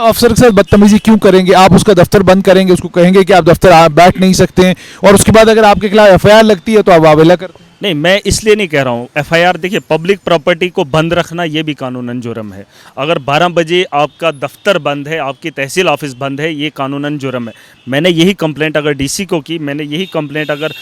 अफसर के साथ बदतमीजी क्यों करेंगे? आप उसका दफ्तर बंद करेंगे, उसको कहेंगे कि आप दफ्तर बैठ नहीं सकते हैं, और उसके बाद अगर आपके खिलाफ एफआईआर लगती है तो आप वावेला करते हैं। नहीं, मैं इसलिए नहीं कह रहा हूँ एफआईआर। देखिए, पब्लिक प्रॉपर्टी को बंद रखना ये भी कानूनन जुर्म है। अगर 12 बजे आपका दफ्तर बंद है, आपकी तहसील ऑफिस बंद है, ये कानूनन जुर्म है। मैंने यही कंप्लेंट अगर डीसी को की, मैंने यही कंप्लेंट अगर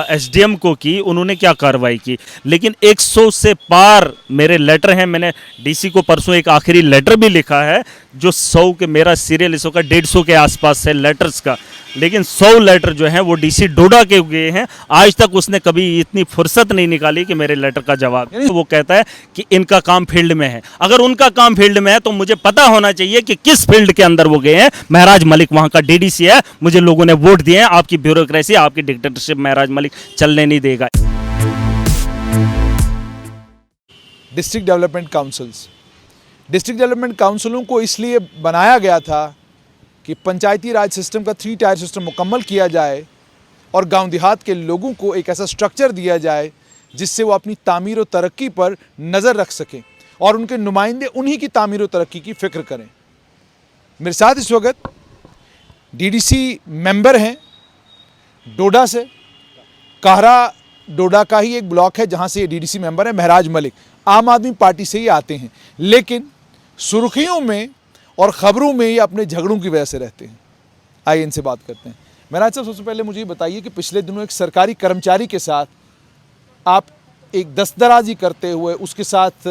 एसडीएम को की, उन्होंने क्या कार्रवाई की। लेकिन 100 से पार मेरे लेटर हैं। मैंने डीसी को परसों एक आखिरी लेटर भी लिखा है जो 100 के, मेरा सीरियल इसो का 150 के आसपास है लेटर्स का। लेकिन 100 लेटर जो हैं वो डीसी डोडा के गए हैं। आज तक उसने कभी इतनी फुर्सत नहीं निकाली कि मेरे लेटर का जवाब। वो कहता है कि इनका काम फील्ड में है। अगर उनका काम फील्ड में है तो मुझे पता होना चाहिए कि किस फील्ड के अंदर वो गए हैं। महराज मलिक वहां का डीडीसी है, मुझे लोगों ने वोट दिए हैं। आपकी ब्यूरोक्रेसी, आपकी डिक्टेटरशिप महराज मलिक चलने नहीं देगा। District development councils, district development काउंसिलों को इसलिए बनाया गया था कि पंचायती राज सिस्टम का 3 टायर सिस्टम मुकम्मल किया जाए और गांव देहात के लोगों को एक ऐसा स्ट्रक्चर दिया जाए जिससे वो अपनी तामीर और तरक्की पर नज़र रख सकें और उनके नुमाइंदे उन्हीं की तामीर और तरक्की की फ़िक्र करें। मेरे साथ इस वक्त डीडीसी मेंबर हैं डोडा से। काहरा डोडा का ही एक ब्लॉक है जहां से ये डीडीसी मेंबर है महराज मलिक। आम आदमी पार्टी से ही आते हैं, लेकिन सुर्खियों में और ख़बरों में ये अपने झगड़ों की वजह से रहते हैं। आइए इनसे बात करते हैं। महराज साहब, सबसे पहले मुझे ये बताइए कि पिछले दिनों एक सरकारी कर्मचारी के साथ आप एक दस्तदराजी करते हुए, उसके साथ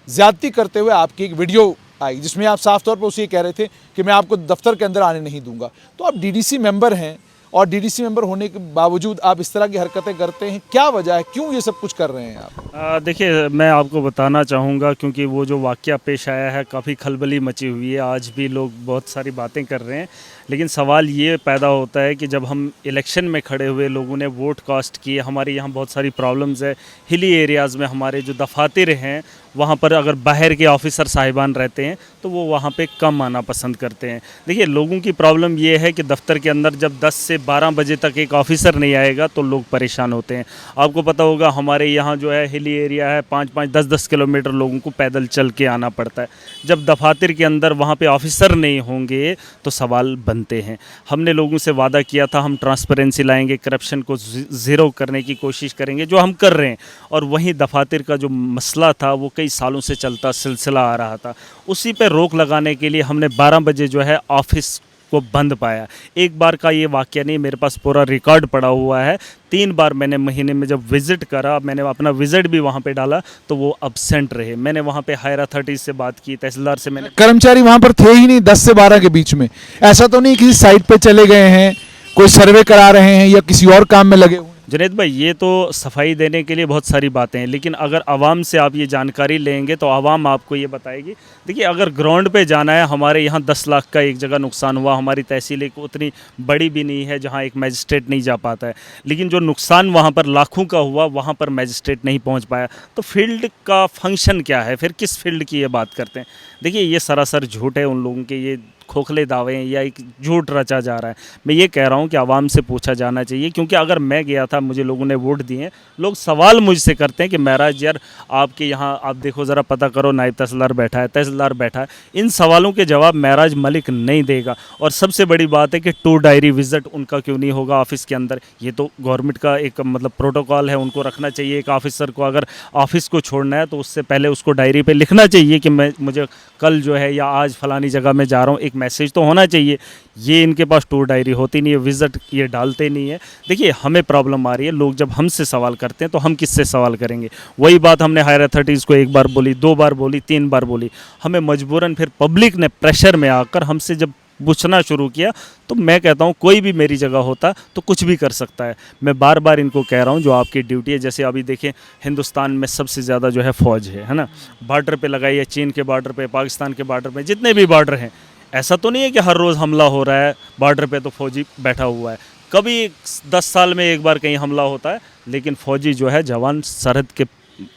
ज़्यादती करते हुए आपकी एक वीडियो आई जिसमें आप साफ तौर पर उसे ये कह रहे थे कि मैं आपको दफ्तर के अंदर आने नहीं दूंगा। तो आप डीडीसी मेंबर हैं और डीडीसी मेंबर होने के बावजूद आप इस तरह की हरकतें करते हैं, क्या वजह है, क्यों ये सब कुछ कर रहे हैं आप? देखिए, मैं आपको बताना चाहूँगा क्योंकि वो जो वाक़या पेश आया है काफ़ी खलबली मची हुई है। आज भी लोग बहुत सारी बातें कर रहे हैं, लेकिन सवाल ये पैदा होता है कि जब हम इलेक्शन में खड़े हुए, लोगों ने वोट कास्ट किए, हमारे यहाँ बहुत सारी प्रॉब्लम्स है। हिली एरियाज़ में हमारे जो दफातर हैं वहाँ पर अगर बाहर के ऑफिसर साहिबान रहते हैं तो वो वहाँ पे कम आना पसंद करते हैं। देखिए, लोगों की प्रॉब्लम ये है कि दफ्तर के अंदर जब 10 से 12 बजे तक एक ऑफिसर नहीं आएगा तो लोग परेशान होते हैं। आपको पता होगा हमारे यहाँ जो है हिली एरिया है, 5-5, 10-10 किलोमीटर लोगों को पैदल चल के आना पड़ता है। जब दफातर के अंदर वहाँ पे ऑफिसर नहीं होंगे तो सवाल बनते हैं। हमने लोगों से वादा किया था हम ट्रांसपेरेंसी लाएंगे, करप्शन को ज़ीरो करने की कोशिश करेंगे, जो हम कर रहे हैं। और वहीं दफातर का जो मसला था वो कई सालों से चलता सिलसिला आ रहा था। उसी पे रोक लगाने के लिए हमने 12 बजे जो है ऑफिस को बंद पाया। एक बार का ये वाक़या नहीं, मेरे पास पूरा रिकॉर्ड पड़ा हुआ है। 3 बार मैंने महीने में जब विज़िट करा, मैंने अपना विज़िट भी वहाँ पे डाला तो वो अब्सेंट रहे। मैंने वहाँ पे हायर अथॉरिटी से बात की, तहसीलदार से। मैंने कर्मचारी वहां पर थे ही नहीं 10 से 12 के बीच में। ऐसा तो नहीं किसी साइट पे चले गए हैं, कोई सर्वे करा रहे हैं या किसी और काम में लगे हुए हैं? जुनैद भाई, ये तो सफाई देने के लिए बहुत सारी बातें हैं, लेकिन अगर आवाम से आप ये जानकारी लेंगे तो आवाम आपको ये बताएगी। देखिए, अगर ग्राउंड पे जाना है, हमारे यहाँ 10 लाख का एक जगह नुकसान हुआ। हमारी तहसील एक उतनी बड़ी भी नहीं है जहाँ एक मजिस्ट्रेट नहीं जा पाता है, लेकिन जो नुकसान वहाँ पर लाखों का हुआ वहाँ पर मजिस्ट्रेट नहीं पहुँच पाया। तो फील्ड का फंक्शन क्या है फिर? किस फील्ड की ये बात करते हैं? देखिए, ये सरासर झूठ है। उन लोगों के ये खोखले दावे हैं या एक झूठ रचा जा रहा है। मैं ये कह रहा हूँ कि आवाम से पूछा जाना चाहिए, क्योंकि अगर मैं गया था, मुझे लोगों ने वोट दिए हैं, लोग सवाल मुझसे करते हैं कि महराज यार आपके यहाँ आप देखो ज़रा, पता करो, नायब तहसीलदार बैठा है, तहसीलदार बैठा है। इन सवालों के जवाब महराज मलिक नहीं देगा। और सबसे बड़ी बात है कि 2 डायरी विज़िट उनका क्यों नहीं होगा ऑफिस के अंदर? ये तो गवर्नमेंट का एक मतलब प्रोटोकॉल है, उनको रखना चाहिए। एक ऑफिसर को अगर ऑफिस को छोड़ना है तो उससे पहले उसको डायरी पर लिखना चाहिए कि मुझे कल जो है या आज फलानी जगह में जा रहा हूँ, एक मैसेज तो होना चाहिए। ये इनके पास टूर डायरी होती नहीं है, विज़िट ये डालते नहीं है। देखिए, हमें प्रॉब्लम आ रही है, लोग जब हमसे सवाल करते हैं तो हम किससे सवाल करेंगे? वही बात हमने हायर अथॉरिटीज़ को 1 बार बोली, 2 बार बोली, 3 बार बोली। हमें मजबूरन फिर पब्लिक ने प्रेशर में आकर हमसे जब पूछना शुरू किया तो मैं कहता हूँ कोई भी मेरी जगह होता तो कुछ भी कर सकता है। मैं बार बार इनको कह रहा हूँ जो आपकी ड्यूटी है, जैसे अभी देखें हिंदुस्तान में सबसे ज़्यादा जो है फ़ौज है ना, बॉर्डर पे लगाई है, चीन के बॉर्डर पे, पाकिस्तान के बॉर्डर पे, जितने भी बॉर्डर हैं। ऐसा तो नहीं है कि हर रोज़ हमला हो रहा है बॉर्डर पे तो फ़ौजी बैठा हुआ है। कभी 10 साल में एक बार कहीं हमला होता है, लेकिन फ़ौजी जो है जवान सरहद के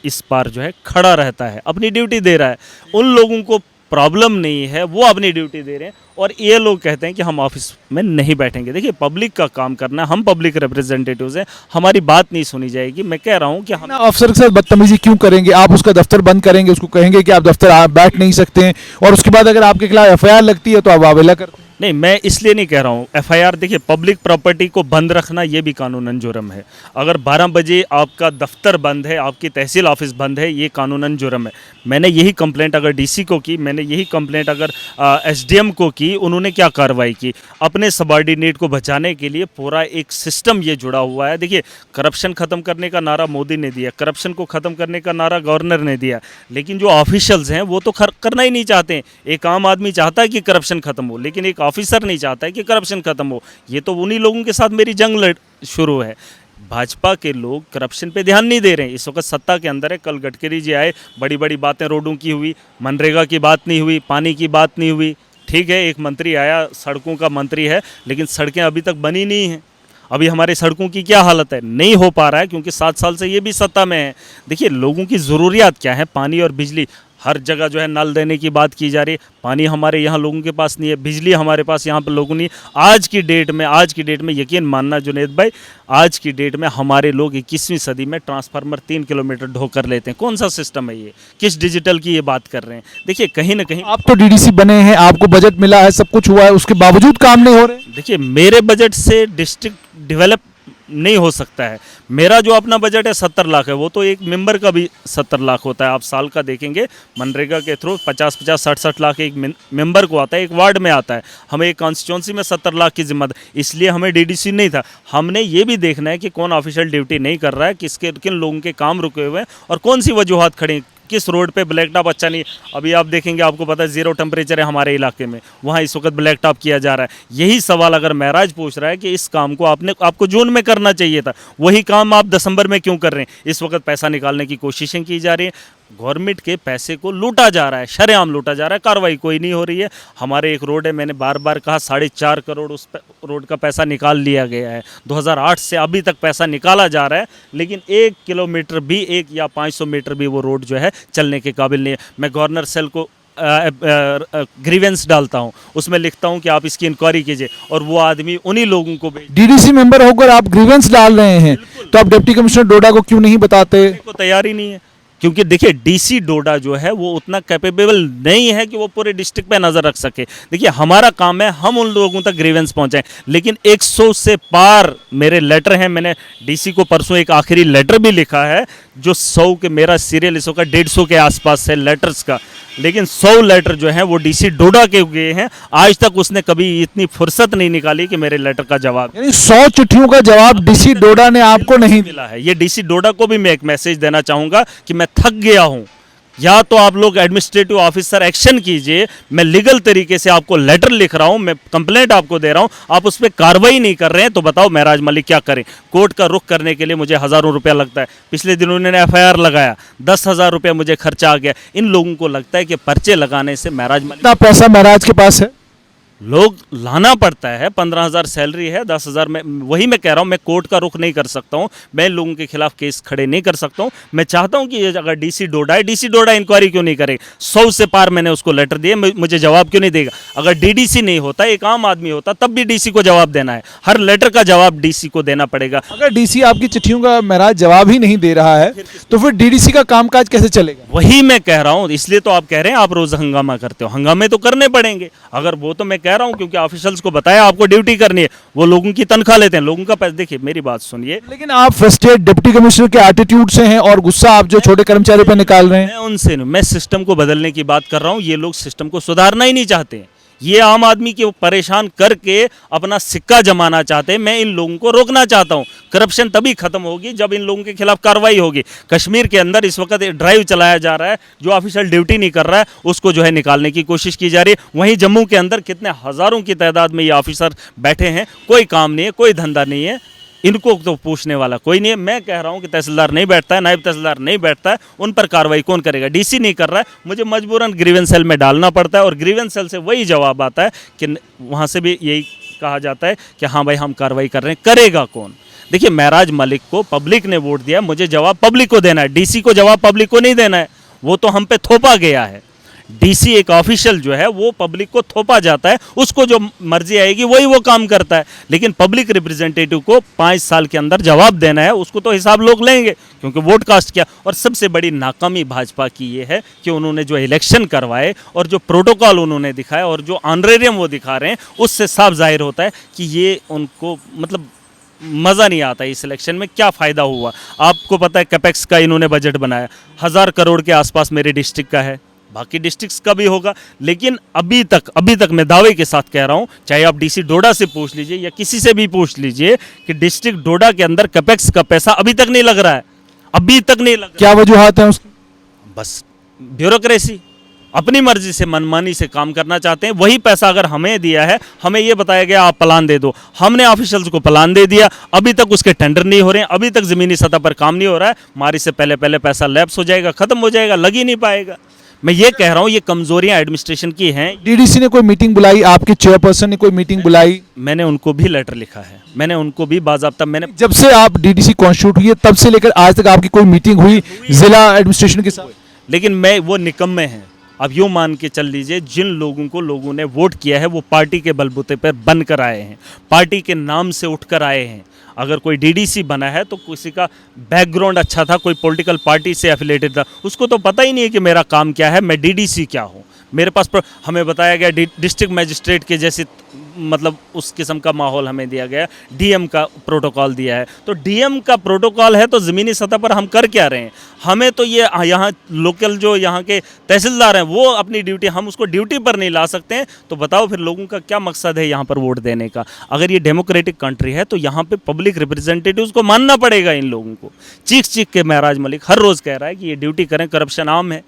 इस पार जो है खड़ा रहता है, अपनी ड्यूटी दे रहा है। उन लोगों को प्रॉब्लम नहीं है वो अपनी ड्यूटी दे रहे हैं, और ये लोग कहते हैं कि हम ऑफिस में नहीं बैठेंगे। देखिए पब्लिक का काम करना है, हम पब्लिक रिप्रेजेंटेटिव्स हैं, हमारी बात नहीं सुनी जाएगी। मैं कह रहा हूँ कि हम ना अफसर के साथ बदतमीजी क्यों करेंगे? आप उसका दफ्तर बंद करेंगे, उसको कहेंगे कि आप दफ्तर आप बैठ नहीं सकते हैं, और उसके बाद अगर आपके खिलाफ एफआईआर लगती है तो आप वावेला करते हैं। नहीं, मैं इसलिए नहीं कह रहा हूँ एफआईआर। देखिए पब्लिक प्रॉपर्टी को बंद रखना ये भी कानूनन जुर्म है। अगर 12 बजे आपका दफ्तर बंद है, आपकी तहसील ऑफिस बंद है, ये कानूनन जुर्म है। मैंने यही कंप्लेंट अगर डीसी को की, मैंने यही कंप्लेंट अगर एसडीएम को की, उन्होंने क्या कार्रवाई की? अपने सबॉर्डिनेट को बचाने के लिए पूरा एक सिस्टम ये जुड़ा हुआ है। देखिए करप्शन खत्म करने का नारा मोदी ने दिया, करप्शन को खत्म करने का नारा गवर्नर ने दिया, लेकिन जो ऑफिशियल्स हैं वो तो करना ही नहीं चाहते। एक आम आदमी चाहता है कि करप्शन खत्म हो, लेकिन एक ऑफिसर नहीं चाहता है कि करप्शन खत्म हो। ये तो उन्हीं लोगों के साथ मेरी जंग शुरू है। भाजपा के लोग करप्शन पे ध्यान नहीं दे रहे हैं। इस वक्त सत्ता के अंदर है। कल गडकरी जी आए, बड़ी बड़ी बातें रोडों की हुई, मनरेगा की बात नहीं हुई, पानी की बात नहीं हुई। ठीक है, एक मंत्री आया, सड़कों का मंत्री है, लेकिन सड़कें अभी तक बनी नहीं हैं। अभी हमारे सड़कों की क्या हालत है? नहीं हो पा रहा है, क्योंकि 7 साल से ये भी सत्ता में है। देखिए लोगों की ज़रूरियात क्या है? पानी और बिजली। हर जगह जो है नल देने की बात की जा रही है, पानी हमारे यहाँ लोगों के पास नहीं है, बिजली हमारे पास यहाँ पर लोगों नहीं। आज की डेट में यकीन मानना जुनेद भाई, आज की डेट में हमारे लोग 21वीं सदी में ट्रांसफार्मर 3 किलोमीटर ढोकर लेते हैं। कौन सा सिस्टम है ये? किस डिजिटल की ये बात कर रहे हैं? देखिए कहीं ना कहीं आप तो डीडीसी बने हैं, आपको बजट मिला है, सब कुछ हुआ है, उसके बावजूद काम नहीं हो रहे। देखिए मेरे बजट से डिस्ट्रिक्ट डेवलप नहीं हो सकता है। मेरा जो अपना बजट है 70 लाख है, वो तो एक मेंबर का भी 70 लाख होता है। आप साल का देखेंगे मनरेगा के थ्रू 50-50 60-60 लाख एक मेंबर को आता है, एक वार्ड में आता है। हमें एक कॉन्स्टिट्यूंसी में 70 लाख की जिम्मेदारी, इसलिए हमें डीडीसी नहीं था। हमने ये भी देखना है कि कौन ऑफिशियल ड्यूटी नहीं कर रहा है, किन लोगों के काम रुके हुए हैं और कौन सी वजूहत खड़ी, किस रोड पे ब्लैक टॉप अच्छा नहीं। अभी आप देखेंगे, आपको पता है 0 टेम्परेचर है हमारे इलाके में, वहाँ इस वक्त ब्लैक टॉप किया जा रहा है। यही सवाल अगर महराज पूछ रहा है कि इस काम को आपको जून में करना चाहिए था, वही काम आप दिसंबर में क्यों कर रहे हैं? इस वक्त पैसा निकालने की कोशिशें की जा रही हैं। गवर्नमेंट के पैसे को लूटा जा रहा है, शरेआम लूटा जा रहा है, कार्रवाई कोई नहीं हो रही है। हमारे एक रोड है, मैंने बार बार कहा 4.5 करोड़ उस रोड का पैसा निकाल लिया गया है। 2008 से अभी तक पैसा निकाला जा रहा है, लेकिन 1 किलोमीटर भी, 1 या 500 मीटर भी वो रोड जो है चलने के काबिल नहीं है। मैं गवर्नर सेल को ग्रीवेंस डालता हूं, उसमें लिखता हूं कि आप इसकी इंक्वायरी कीजिए, और वो आदमी उन्हीं लोगों को डीडीसी मेंबर होकर आप ग्रीवेंस डाल रहे हैं, तो आप डिप्टी कमिश्नर डोडा को क्यों नहीं बताते? को तैयार ही नहीं है। क्योंकि देखिए डीसी डोडा जो है वो उतना कैपेबल नहीं है कि वो पूरे डिस्ट्रिक्ट पे नज़र रख सके। देखिए हमारा काम है हम उन लोगों तक ग्रीवेंस पहुंचाएं, लेकिन 100 से पार मेरे लेटर हैं। मैंने डीसी को परसों एक आखिरी लेटर भी लिखा है, जो 100 के, मेरा सीरियल इसो का 150 के आसपास है लेटर्स का, लेकिन 100 लेटर जो हैं वो डीसी डोडा के गए हैं। आज तक उसने कभी इतनी फुर्सत नहीं निकाली कि मेरे लेटर का जवाब, यानी 100 चिट्ठियों का जवाब डीसी डोडा ने आपको नहीं मिला है। ये डीसी डोडा को भी मैं एक मैसेज देना चाहूँगा कि मैं थक गया हूँ। या तो आप लोग एडमिनिस्ट्रेटिव ऑफिसर एक्शन कीजिए, मैं लीगल तरीके से आपको लेटर लिख रहा हूं, मैं कंप्लेंट आपको दे रहा हूं, आप उस पर कार्रवाई नहीं कर रहे हैं, तो बताओ महराज मलिक क्या करें? कोर्ट का रुख करने के लिए मुझे हज़ारों रुपया लगता है। पिछले दिनों उन्होंने एफआईआर लगाया, 10,000 रुपया मुझे खर्चा आ गया। इन लोगों को लगता है कि पर्चे लगाने से महराज मलिक, कितना पैसा महराज के पास है? लोग लाना पड़ता है। 15,000 सैलरी है, 10,000 में, वही मैं कह रहा हूँ, मैं कोर्ट का रुख नहीं कर सकता हूँ, मैं इन लोगों के खिलाफ केस खड़े नहीं कर सकता हूँ। मैं चाहता हूँ कि अगर डीसी डोडा इंक्वायरी क्यों नहीं करे? 100 से पार मैंने उसको लेटर दिए, मुझे जवाब क्यों नहीं देगा? अगर डीडीसी नहीं होता, एक आम आदमी होता, तब भी डीसी को जवाब देना है। हर लेटर का जवाब डीसी को देना पड़ेगा। अगर डीसी आपकी चिट्ठियों का महराज जवाब ही नहीं दे रहा है, तो फिर डीडीसी का कामकाज कैसे चलेगा? वही मैं कह रहा हूँ, इसलिए तो आप कह रहे हैं आप रोज हंगामा करते हो। हंगामे तो करने पड़ेंगे। अगर वो तो मैं कह रहा हूँ, क्योंकि ऑफिशियल्स को बताया आपको ड्यूटी करनी है, वो लोगों की तनख्वाह लेते हैं, लोगों का पैसा। देखिए मेरी बात सुनिए, लेकिन आप फ्रस्ट्रेट डिप्टी कमिश्नर के एटीट्यूड से हैं और गुस्सा आप जो छोटे कर्मचारियों पर निकाल रहे हैं। मैं उनसे नहीं, मैं सिस्टम को बदलने की बात कर रहा हूँ। ये लोग सिस्टम को सुधारना ही नहीं चाहते हैं। ये आम आदमी को परेशान करके अपना सिक्का जमाना चाहते हैं। मैं इन लोगों को रोकना चाहता हूं। करप्शन तभी खत्म होगी जब इन लोगों के खिलाफ कार्रवाई होगी। कश्मीर के अंदर इस वक्त ड्राइव चलाया जा रहा है, जो ऑफिशियल ड्यूटी नहीं कर रहा है उसको जो है निकालने की कोशिश की जा रही है। वहीं जम्मू के अंदर कितने हज़ारों की तादाद में ये ऑफिसर बैठे हैं, कोई काम नहीं है, कोई धंधा नहीं है, इनको तो पूछने वाला कोई नहीं है। मैं कह रहा हूं कि तहसीलदार नहीं बैठता है, नायब तहसीलदार नहीं बैठता है, उन पर कार्रवाई कौन करेगा? डीसी नहीं कर रहा है, मुझे मजबूरन ग्रीवेंस सेल में डालना पड़ता है, और ग्रीवेंस सेल से वही जवाब आता है कि वहाँ से भी यही कहा जाता है कि हाँ भाई हम कार्रवाई कर रहे हैं। करेगा कौन? देखिए महराज मलिक को पब्लिक ने वोट दिया, मुझे जवाब पब्लिक को देना है। डीसी को जवाब पब्लिक को नहीं देना है, वो तो हम पे थोपा गया है। डीसी एक ऑफिशियल जो है वो पब्लिक को थोपा जाता है, उसको जो मर्जी आएगी वही वो काम करता है। लेकिन पब्लिक रिप्रेजेंटेटिव को 5 साल के अंदर जवाब देना है, उसको तो हिसाब लोग लेंगे क्योंकि वोट कास्ट किया। और सबसे बड़ी नाकामी भाजपा की ये है कि उन्होंने जो इलेक्शन करवाए और जो प्रोटोकॉल उन्होंने दिखाया और जो ऑनरेरियम वो दिखा रहे हैं, उससे साफ जाहिर होता है कि ये उनको मतलब मज़ा नहीं आता इस इलेक्शन में। क्या फ़ायदा हुआ? आपको पता है कैपेक्स का इन्होंने बजट बनाया 1000 करोड़ के आसपास मेरे डिस्ट्रिक्ट का है, बाकी डिस्ट्रिक्ट्स का भी होगा। लेकिन अभी तक मैं दावे के साथ कह रहा हूं, चाहे आप डीसी डोडा से पूछ लीजिए या किसी से भी पूछ लीजिए कि डिस्ट्रिक्ट डोडा के अंदर कैपेक्स का पैसा अभी तक नहीं लग रहा है, अभी तक नहीं लग रहा। क्या वजूहात है उसकी? बस ब्यूरोक्रेसी, अपनी मर्जी से मनमानी से काम करना चाहते हैं। वही पैसा अगर हमें दिया है, हमें ये बताया गया आप प्लान दे दो, हमने ऑफिशियल्स को प्लान दे दिया, अभी तक उसके टेंडर नहीं हो रहे हैं, अभी तक ज़मीनी सतह पर काम नहीं हो रहा है। मारी से पहले पैसा लैप्स हो जाएगा, ख़त्म हो जाएगा, लग ही नहीं पाएगा। मैं ये कह रहा हूँ ये कमजोरियां एडमिनिस्ट्रेशन की हैं। डीडीसी ने कोई मीटिंग बुलाई, आपके चेयरपर्सन ने कोई मीटिंग बुलाई? मैंने उनको भी लेटर लिखा है, मैंने उनको भी बाज़ाब्ता मैंने जब से आप डीडीसी कॉन्स्टिट्यूट हुई है तब से लेकर आज तक आपकी कोई मीटिंग हुई जिला एडमिनिस्ट्रेशन के साथ? लेकिन मैं वो निकम्मे हैं। अब यूँ मान के चल लीजिए, जिन लोगों को लोगों ने वोट किया है वो पार्टी के बलबूते पर बन कर आए हैं, पार्टी के नाम से उठ कर आए हैं। अगर कोई डीडीसी बना है तो किसी का बैकग्राउंड अच्छा था, कोई पॉलिटिकल पार्टी से एफिलेटेड था, उसको तो पता ही नहीं है कि मेरा काम क्या है, मैं डीडीसी क्या हूँ। मेरे पास हमें बताया गया डिस्ट्रिक्ट मजिस्ट्रेट के जैसे मतलब उस किस्म का माहौल हमें दिया गया, डीएम का प्रोटोकॉल दिया है। तो डीएम का प्रोटोकॉल है तो ज़मीनी सतह पर हम कर क्या रहे हैं? हमें तो ये यहाँ लोकल जो यहाँ के तहसीलदार हैं वो अपनी ड्यूटी, हम उसको ड्यूटी पर नहीं ला सकते हैं। तो बताओ फिर लोगों का क्या मकसद है यहाँ पर वोट देने का? अगर ये डेमोक्रेटिक कंट्री है तो यहाँ पे पब्लिक रिप्रेजेंटेटिव्स को मानना पड़ेगा इन लोगों को। चीख के महराज मलिक हर रोज़ कह रहा है कि ये ड्यूटी करें, करप्शन आम है।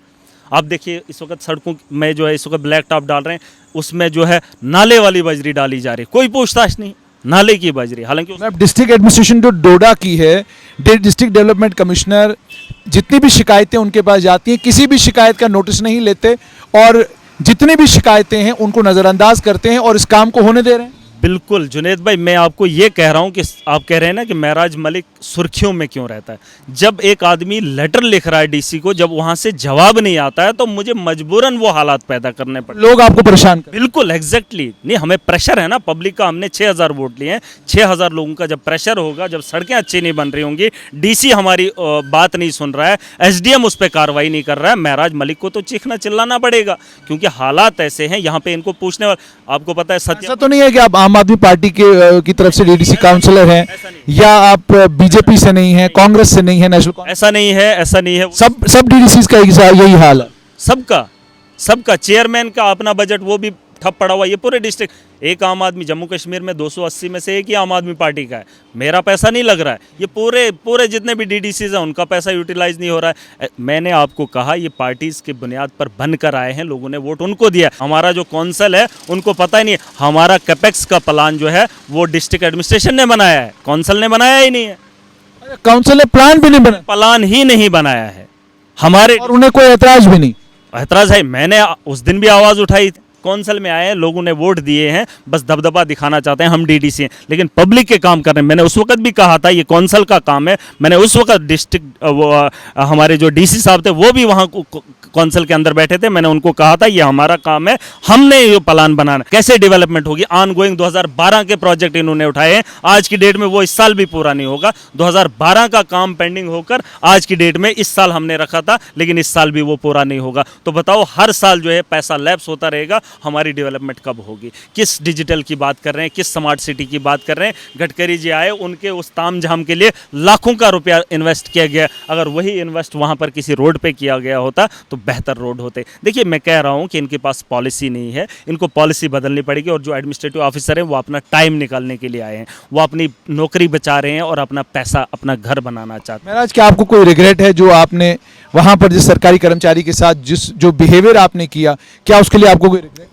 आप देखिए इस वक्त सड़कों में जो है इस वक्त ब्लैक टॉप डाल रहे हैं, उसमें जो है नाले वाली बजरी डाली जा रही है, कोई पूछताछ नहीं, नाले की बजरी। हालांकि डिस्ट्रिक्ट एडमिनिस्ट्रेशन जो डोडा की है, डिस्ट्रिक्ट डेवलपमेंट कमिश्नर जितनी भी शिकायतें उनके पास जाती हैं किसी भी शिकायत का नोटिस नहीं लेते और जितनी भी शिकायतें हैं उनको नज़रअंदाज करते हैं और इस काम को होने दे रहे हैं। बिल्कुल जुनेद भाई, मैं आपको ये कह रहा हूँ कि आप कह रहे हैं ना कि महराज मलिक सुर्खियों में क्यों रहता है। जब एक आदमी लेटर लिख रहा है डीसी को, जब वहाँ से जवाब नहीं आता है तो मुझे मजबूरन वो हालात पैदा करने पड़ते, लोग आपको परेशान कर। बिल्कुल एग्जैक्टली नहीं, हमें प्रेशर है ना पब्लिक का। हमने 6000 वोट लिए हैं, 6000 लोगों का जब प्रेशर होगा, जब सड़कें अच्छी नहीं बन रही होंगी, डीसी हमारी बात नहीं सुन रहा है, एसडीएम उस पर कार्रवाई नहीं कर रहा है, महराज मलिक को तो चीखना चिल्लाना पड़ेगा क्योंकि हालात ऐसे हैं। यहाँ पे इनको पूछने वाले, आपको पता है सत्य ऐसा तो नहीं है कि आप आम आदमी पार्टी की तरफ से डीडीसी काउंसलर हैं या आप बीजेपी से नहीं हैं, कांग्रेस से नहीं है, नेशनल? ऐसा नहीं है, ऐसा नहीं है। सब डीडीसी का यही हाल है। सबका चेयरमैन का अपना बजट वो भी ठप पड़ा हुआ। ये पूरे डिस्ट्रिक्ट, एक आम आदमी जम्मू कश्मीर में 280 में से एक ही आम आदमी पार्टी का है, मेरा पैसा नहीं लग रहा है। ये पूरे जितने भी डीडीसीज हैं उनका पैसा यूटिलाइज नहीं हो रहा है। मैंने आपको कहा ये पार्टीज के बुनियाद पर बनकर आए हैं, लोगों ने वोट उनको दिया। हमारा जो कौंसल है उनको पता ही नहीं, हमारा कैपेक्स का प्लान जो है वो डिस्ट्रिक्ट एडमिनिस्ट्रेशन ने बनाया है, कौंसल ने बनाया ही नहीं है। काउंसिल ने प्लान भी नहीं बनाया, प्लान ही नहीं बनाया है हमारे, और उन्हें कोई ऐतराज भी नहीं। ऐतराज है, मैंने उस दिन भी आवाज़ उठाई, कौंसल में आए हैं, लोगों ने वोट दिए हैं, बस दबदबा दिखाना चाहते हैं हम डीडीसी हैं, लेकिन पब्लिक के काम कर रहे हैं। मैंने उस वक्त भी कहा था ये कौंसल का काम है। मैंने उस वक्त डिस्ट्रिक्ट हमारे जो डीसी साहब थे वो भी वहाँ कौंसल के अंदर बैठे थे, मैंने उनको कहा था ये हमारा काम है, हमने ये प्लान बनाना। कैसे डेवलपमेंट होगी? ऑन गोइंग 2012 के प्रोजेक्ट इन्होंने उठाए हैं, आज की डेट में वो इस साल भी पूरा नहीं होगा। 2012 का काम पेंडिंग होकर आज की डेट में इस साल हमने रखा था, लेकिन इस साल भी वो पूरा नहीं होगा। तो बताओ हर साल जो है पैसा लैप्स होता रहेगा, हमारी डेवलपमेंट कब होगी? किस डिजिटल की बात कर रहे हैं, किस स्मार्ट सिटी की बात कर रहे हैं? गडकरी जी आए, उनके उस तामझाम के लिए लाखों का रुपया इन्वेस्ट किया गया। अगर वही इन्वेस्ट वहाँ पर किसी रोड पे किया गया होता तो बेहतर रोड होते। देखिए मैं कह रहा हूँ कि इनके पास पॉलिसी नहीं है, इनको पॉलिसी बदलनी पड़ेगी। और जो एडमिनिस्ट्रेटिव ऑफिसर हैं वो अपना टाइम निकालने के लिए आए हैं, वो अपनी नौकरी बचा रहे हैं और अपना पैसा, अपना घर बनाना चाहते हैं। महाराज क्या आपको कोई रिग्रेट है जो आपने वहाँ पर जिस सरकारी कर्मचारी के साथ जो बिहेवियर आपने किया, क्या उसके लिए आपको कोई रिग्रेट है?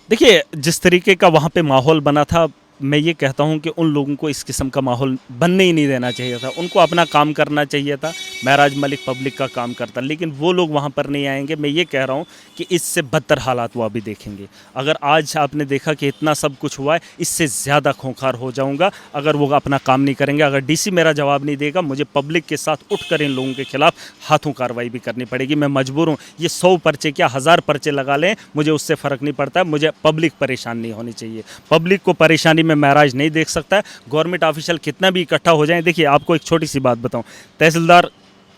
देखिए जिस तरीके का वहाँ पे माहौल बना था, मैं ये कहता हूँ कि उन लोगों को इस किस्म का माहौल बनने ही नहीं देना चाहिए था। उनको अपना काम करना चाहिए था। महराज मलिक पब्लिक का काम करता, लेकिन वो लोग वहाँ पर नहीं आएंगे। मैं ये कह रहा हूँ कि इससे बदतर हालात वो अभी देखेंगे। अगर आज आपने देखा कि इतना सब कुछ हुआ है, इससे ज़्यादा खोंखार हो जाऊँगा अगर वो अपना काम नहीं करेंगे। अगर डीसी मेरा जवाब नहीं देगा, मुझे पब्लिक के साथ उठकर इन लोगों के खिलाफ हाथों कार्रवाई भी करनी पड़ेगी। मैं मजबूर हूँ। ये 100 पर्चे क्या 1000 पर्चे लगा लें, मुझे उससे फ़र्क नहीं पड़ता। मुझे पब्लिक परेशान नहीं होनी चाहिए। पब्लिक को परेशानी में महराज नहीं देख सकता है। गवर्नमेंट ऑफिशियल कितना भी इकट्ठा हो जाए, देखिए आपको एक छोटी सी बात बताऊं, तहसीलदार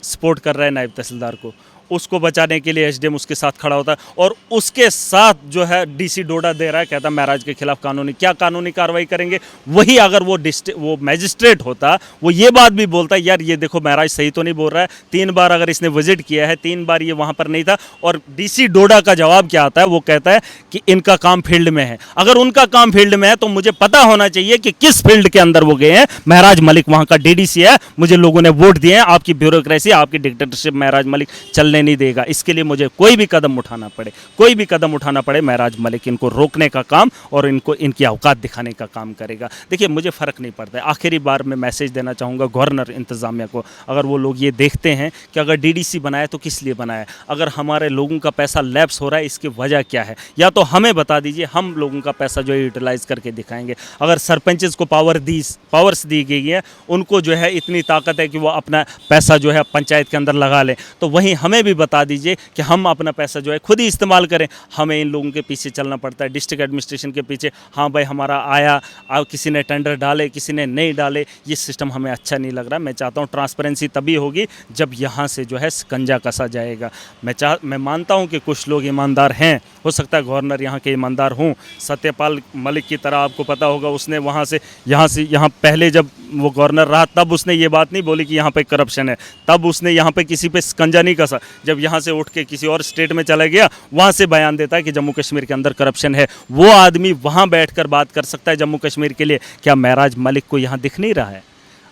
सपोर्ट कर रहा है नायब तहसीलदार को, उसको बचाने के लिए एसडीएम उसके साथ खड़ा होता है, और उसके साथ जो है डीसी डोडा दे रहा है, कहता है महराज के खिलाफ कानूनी कार्रवाई करेंगे। वही अगर वो मैजिस्ट्रेट होता, वो ये बात भी बोलता है, यार ये देखो महराज सही तो नहीं बोल रहा है। 3 बार अगर इसने विजिट किया है, 3 बार ये वहाँ पर नहीं था, और डीसी डोडा का जवाब क्या आता है, वो कहता है कि इनका काम फील्ड में है। अगर उनका काम फील्ड में है तो मुझे पता होना चाहिए कि किस फील्ड के अंदर वो गए हैं। महराज मलिक वहाँ का डीडीसी है, मुझे लोगों ने वोट दिए हैं। आपकी ब्यूरोक्रेसी, आपकी डिक्टेटरशिप महराज मलिक चलने नहीं देगा। इसके लिए मुझे कोई भी कदम उठाना पड़े, महराज मलिक इनको रोकने का काम और इनको इनकी औकात दिखाने का काम करेगा। देखिए मुझे फ़र्क नहीं पड़ता है। आखिरी बार मैं मैसेज देना चाहूँगा गवर्नर इंतज़ामिया को, अगर वो लोग ये देखते हैं कि अगर डीडीसी बनाया तो किस लिए बनाया, अगर हमारे लोगों का पैसा लैप्स हो रहा है, इसकी वजह क्या है, या तो हमें बता दीजिए, हम लोगों का पैसा जो है यूटिलाइज़ करके दिखाएंगे। अगर सरपंचेस को पावर्स दी गई है, उनको जो है इतनी ताकत है कि वो अपना पैसा जो है पंचायत के अंदर लगा लें, तो वहीं हमें भी बता दीजिए कि हम अपना पैसा जो है खुद ही इस्तेमाल करें। हमें इन लोगों के पीछे चलना पड़ता है, डिस्ट्रिक्ट एडमिनिस्ट्रेशन के पीछे। हाँ भाई हमारा आया, किसी ने टेंडर डाले, किसी ने नहीं डाले, ये सिस्टम हमें अच्छा नहीं लग रहा। मैं चाहता हूँ ट्रांसपेरेंसी तभी होगी जब यहाँ से जो है शिकंजा कसा जाएगा। मैं मानता हूँ कि कुछ लोग ईमानदार हैं, हो सकता है गवर्नर यहाँ के ईमानदार हों। सत्यपाल मलिक की तरह आपको पता होगा, उसने वहाँ से यहाँ पहले जब वो गवर्नर रहा तब उसने ये बात नहीं बोली कि यहाँ पे करप्शन है, तब उसने यहाँ पे किसी पे शिकंजा नहीं कसा। जब यहाँ से उठ के किसी और स्टेट में चला गया, वहाँ से बयान देता है कि जम्मू कश्मीर के अंदर करप्शन है। वो आदमी वहाँ बैठकर बात कर सकता है जम्मू कश्मीर के लिए। क्या महराज मलिक को यहाँ दिख नहीं रहा है?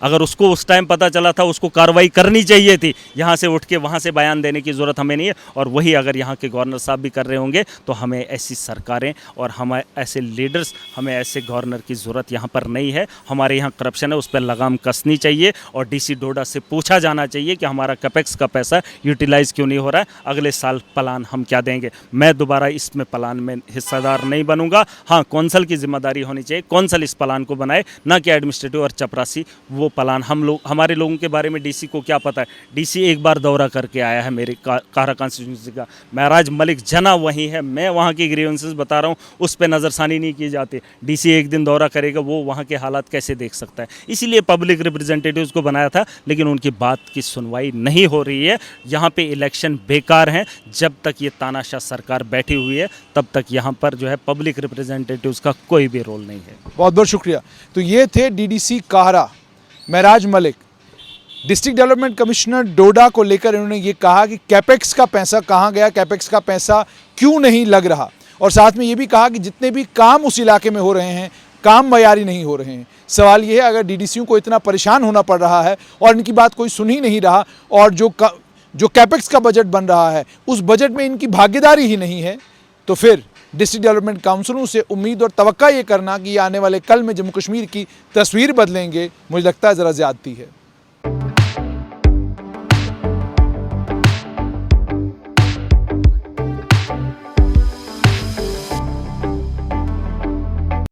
अगर उसको उस टाइम पता चला था, उसको कार्रवाई करनी चाहिए थी। यहाँ से उठ के वहाँ से बयान देने की ज़रूरत हमें नहीं है। और वही अगर यहाँ के गवर्नर साहब भी कर रहे होंगे तो हमें ऐसी सरकारें और हमें ऐसे लीडर्स, हमें ऐसे गवर्नर की ज़रूरत यहाँ पर नहीं है। हमारे यहाँ करप्शन है, उस पर लगाम कसनी चाहिए और डीसी डोडा से पूछा जाना चाहिए कि हमारा कैपेक्स का पैसा यूटिलाइज़ क्यों नहीं हो रहा है, अगले साल प्लान हम क्या देंगे। मैं दोबारा इसमें प्लान में हिस्सेदार नहीं बनूंगा। हाँ, कौंसल की जिम्मेदारी होनी चाहिए, कौंसल इस प्लान को बनाए, ना कि एडमिनिस्ट्रेटिव और चपरासी वो प्लान। हमारे लोगों के बारे में डीसी को क्या पता है? डीसी एक बार दौरा करके आया है मेरे कारा कॉन्स्टिट्यूंसी का। महराज मलिक जना वही है, मैं वहाँ की ग्रीवेंसेस बता रहा हूँ, उस पर नज़रसानी नहीं की जाती। डीसी एक दिन दौरा करेगा, वो वहाँ के हालात कैसे देख सकता है? इसीलिए पब्लिक रिप्रेजेंटेटिव्स को बनाया था, लेकिन उनकी बात की सुनवाई नहीं हो रही है। यहाँ पे इलेक्शन बेकार हैं। जब तक ये तानाशाह सरकार बैठी हुई है, तब तक यहाँ पर जो है पब्लिक रिप्रेजेंटेटिव्स का कोई भी रोल नहीं है। बहुत बहुत शुक्रिया। तो ये थे डीडीसी काहरा महराज मलिक। डिस्ट्रिक्ट डेवलपमेंट कमिश्नर डोडा को लेकर इन्होंने ये कहा कि कैपेक्स का पैसा कहाँ गया, कैपेक्स का पैसा क्यों नहीं लग रहा, और साथ में ये भी कहा कि जितने भी काम उस इलाके में हो रहे हैं, काम मयारी नहीं हो रहे हैं। सवाल ये है, अगर डीडीसीओं को इतना परेशान होना पड़ रहा है और इनकी बात कोई सुन ही नहीं रहा, और जो कैपेक्स का बजट बन रहा है उस बजट में इनकी भागीदारी ही नहीं है, तो फिर डिस्ट्रिक्ट डेवलपमेंट काउंसिलों से उम्मीद और तवक्का ये करना कि आने वाले कल में जम्मू कश्मीर की तस्वीर बदलेंगे, मुझे लगता है ज़रा ज़्यादती है।